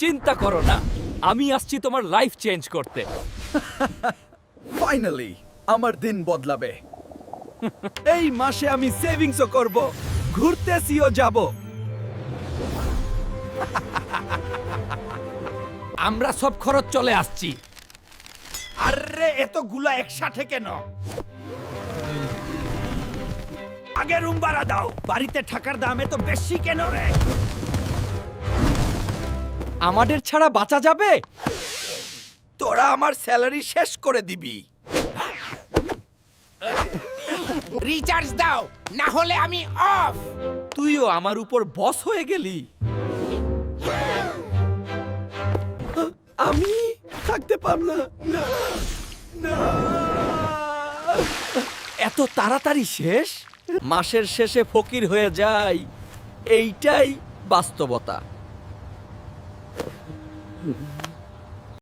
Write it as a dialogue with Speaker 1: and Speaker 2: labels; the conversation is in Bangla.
Speaker 1: চিন্তা করো না, আমি আসছি তোমার লাইফ চেঞ্জ করতে।
Speaker 2: ফাইনালি আমার দিন বদলাবে। এই মাসে আমি সেভিংসও করব, ঘুরতেছিও যাব।
Speaker 1: আমরা সব খরচ চলে আসছি।
Speaker 2: আরে এতগুলা একসাথে কেন? আগে রুম ভাড়া দাও, বাড়িতে থাকার দাম এত বেশি কেন রে?
Speaker 1: আমাদের ছাড়া বাঁচা যাবে?
Speaker 2: তোরা আমার স্যালারি শেষ করে দিবি।
Speaker 3: রিচার্জ দাও, না হলে আমি অফ।
Speaker 1: তুইও আমার উপর বস হয়ে গেলি।
Speaker 2: আমি থাকতে পারলাম না।
Speaker 1: এত তাড়াতাড়ি শেষ? মাসের শেষে ফকির হয়ে যায়, এইটাই বাস্তবতা।